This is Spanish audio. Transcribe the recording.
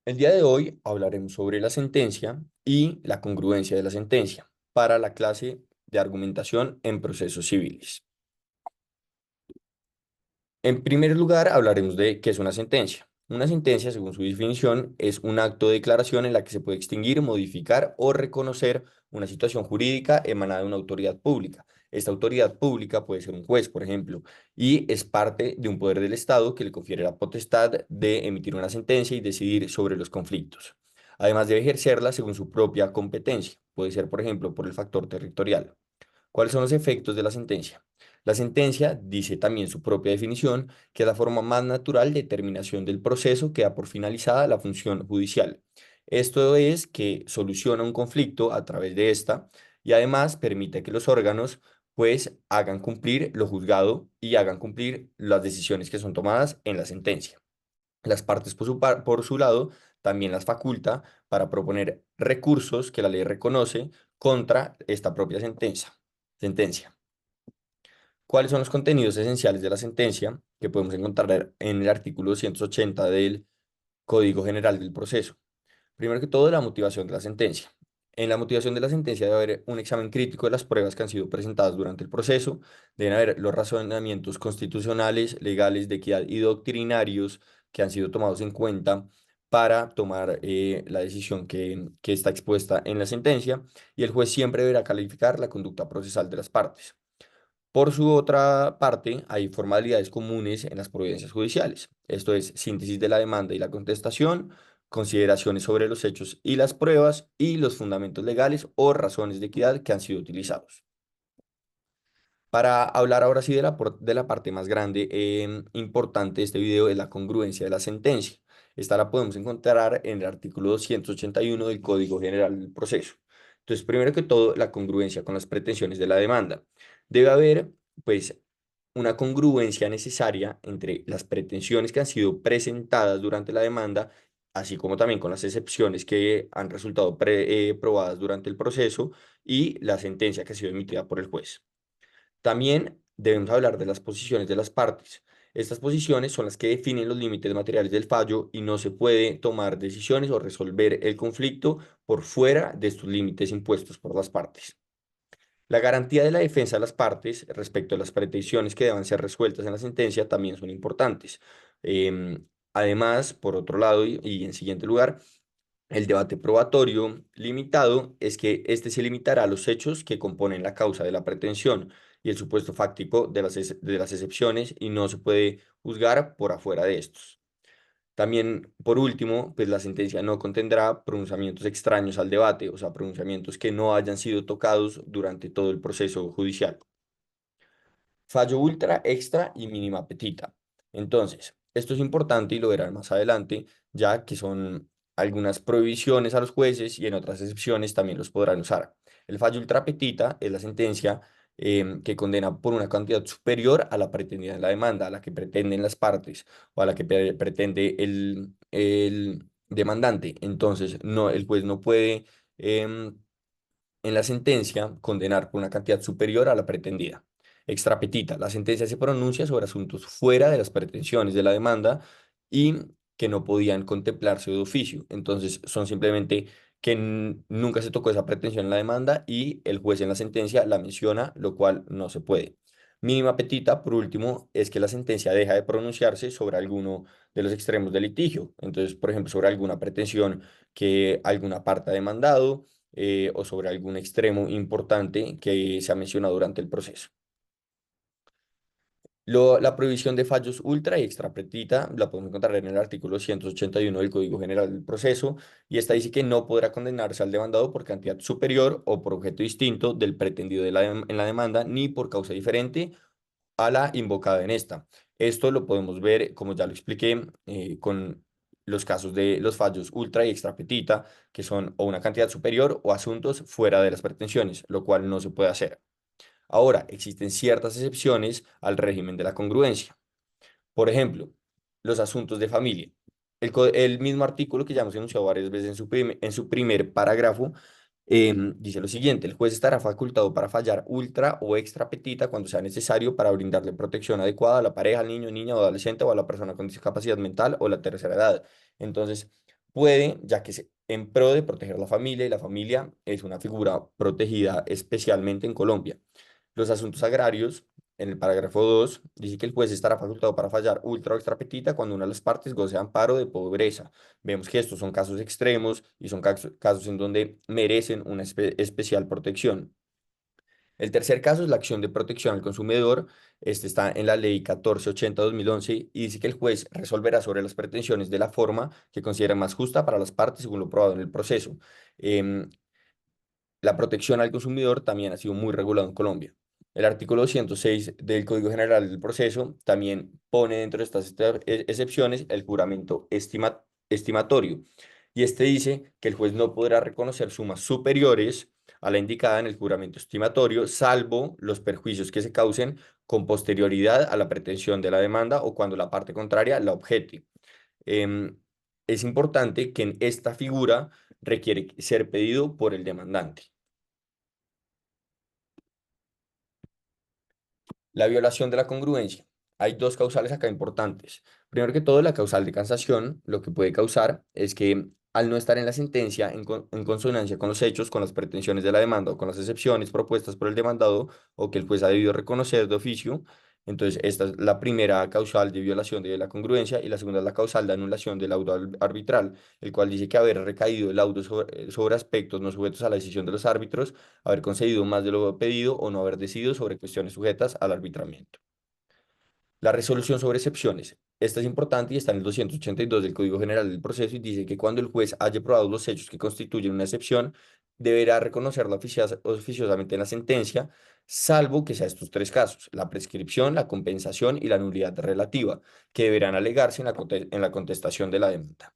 El día de hoy hablaremos sobre la sentencia y la congruencia de la sentencia para la clase de argumentación en procesos civiles. En primer lugar, hablaremos de qué es una sentencia. Una sentencia, según su definición, es un acto de declaración en la que se puede extinguir, modificar o reconocer una situación jurídica emanada de una autoridad pública. Esta autoridad pública puede ser un juez, por ejemplo, y es parte de un poder del Estado que le confiere la potestad de emitir una sentencia y decidir sobre los conflictos. Además, debe ejercerla según su propia competencia. Puede ser, por ejemplo, por el factor territorial. ¿Cuáles son los efectos de la sentencia? La sentencia dice también su propia definición, que es la forma más natural de terminación del proceso que da por finalizada la función judicial. Esto es que soluciona un conflicto a través de esta y además permite que los órganos pues hagan cumplir lo juzgado y hagan cumplir las decisiones que son tomadas en la sentencia. Las partes por su lado también las faculta para proponer recursos que la ley reconoce contra esta propia sentencia. ¿Cuáles son los contenidos esenciales de la sentencia que podemos encontrar en el artículo 280 del Código General del Proceso? Primero que todo, la motivación de la sentencia. En la motivación de la sentencia debe haber un examen crítico de las pruebas que han sido presentadas durante el proceso, deben haber los razonamientos constitucionales, legales, de equidad y doctrinarios que han sido tomados en cuenta para tomar la decisión que está expuesta en la sentencia, y el juez siempre deberá calificar la conducta procesal de las partes. Por su otra parte, hay formalidades comunes en las providencias judiciales. Esto es síntesis de la demanda y la contestación, consideraciones sobre los hechos y las pruebas y los fundamentos legales o razones de equidad que han sido utilizados. Para hablar ahora sí de la parte más grande importante de este video es la congruencia de la sentencia. Esta la podemos encontrar en el artículo 281 del Código General del Proceso. Entonces, primero que todo, la congruencia con las pretensiones de la demanda. Debe haber, pues, una congruencia necesaria entre las pretensiones que han sido presentadas durante la demanda, así como también con las excepciones que han resultado probadas durante el proceso y la sentencia que ha sido emitida por el juez. También debemos hablar de las posiciones de las partes. Estas posiciones son las que definen los límites materiales del fallo y no se puede tomar decisiones o resolver el conflicto por fuera de estos límites impuestos por las partes. La garantía de la defensa de las partes respecto a las pretensiones que deban ser resueltas en la sentencia también son importantes. Además, por otro lado, y en siguiente lugar, el debate probatorio limitado es que éste se limitará a los hechos que componen la causa de la pretensión y el supuesto fáctico de las excepciones, y no se puede juzgar por afuera de estos. También, por último, pues la sentencia no contendrá pronunciamientos extraños al debate, o sea, pronunciamientos que no hayan sido tocados durante todo el proceso judicial. Fallo ultra, extra y mínima petita. Entonces, esto es importante y lo verán más adelante, ya que son algunas prohibiciones a los jueces y en otras excepciones también los podrán usar. El fallo ultra petita es la sentencia que condena por una cantidad superior a la pretendida en la demanda, a la que pretenden las partes o a la que pretende el demandante. Entonces, no, el juez no puede en la sentencia condenar por una cantidad superior a la pretendida. Extrapetita, la sentencia se pronuncia sobre asuntos fuera de las pretensiones de la demanda y que no podían contemplarse de oficio. Entonces son simplemente que nunca se tocó esa pretensión en la demanda y el juez en la sentencia la menciona, lo cual no se puede. Mínima petita, por último, es que la sentencia deja de pronunciarse sobre alguno de los extremos del litigio. Entonces, por ejemplo, sobre alguna pretensión que alguna parte ha demandado, o sobre algún extremo importante que se ha mencionado durante el proceso. La prohibición de fallos ultra y extra petita la podemos encontrar en el artículo 181 del Código General del Proceso, y esta dice que no podrá condenarse al demandado por cantidad superior o por objeto distinto del pretendido en la demanda, ni por causa diferente a la invocada en esta. Esto lo podemos ver, como ya lo expliqué, con los casos de los fallos ultra y extra petita, que son o una cantidad superior o asuntos fuera de las pretensiones, lo cual no se puede hacer. Ahora, existen ciertas excepciones al régimen de la congruencia. Por ejemplo, los asuntos de familia. El mismo artículo que ya hemos enunciado varias veces en su primer parágrafo dice lo siguiente: el juez estará facultado para fallar ultra o extra petita cuando sea necesario para brindarle protección adecuada a la pareja, al niño, niña o adolescente o a la persona con discapacidad mental o la tercera edad. Entonces, puede, ya que es en pro de proteger la familia y la familia es una figura protegida especialmente en Colombia. Los asuntos agrarios, en el parágrafo 2 dice que el juez estará facultado para fallar ultra o extra petita cuando una de las partes goce de amparo de pobreza. Vemos que estos son casos extremos y son casos en donde merecen una especial protección. El tercer caso es la acción de protección al consumidor. Este está en la ley 1480/2011 y dice que el juez resolverá sobre las pretensiones de la forma que considere más justa para las partes según lo probado en el proceso. Em, la protección al consumidor también ha sido muy regulado en Colombia. El artículo 206 del Código General del Proceso también pone dentro de estas excepciones el juramento estimatorio. Y este dice que el juez no podrá reconocer sumas superiores a la indicada en el juramento estimatorio, salvo los perjuicios que se causen con posterioridad a la pretensión de la demanda o cuando la parte contraria la objete. Em, es importante que en esta figura requiere ser pedido por el demandante. La violación de la congruencia. Hay dos causales acá importantes. Primero que todo, la causal de casación, lo que puede causar es que al no estar en la sentencia en consonancia con los hechos, con las pretensiones de la demanda o con las excepciones propuestas por el demandado o que el juez ha debido reconocer de oficio, entonces esta es la primera causal de violación de la congruencia y la segunda es la causal de anulación del laudo arbitral, el cual dice que haber recaído el laudo sobre aspectos no sujetos a la decisión de los árbitros, haber concedido más de lo pedido o no haber decidido sobre cuestiones sujetas al arbitramiento. La resolución sobre excepciones. Esta es importante y está en el 282 del Código General del Proceso y dice que cuando el juez haya probado los hechos que constituyen una excepción, deberá reconocerla oficiosamente en la sentencia, salvo que sea estos tres casos: la prescripción, la compensación y la nulidad relativa, que deberán alegarse en la contestación de la demanda.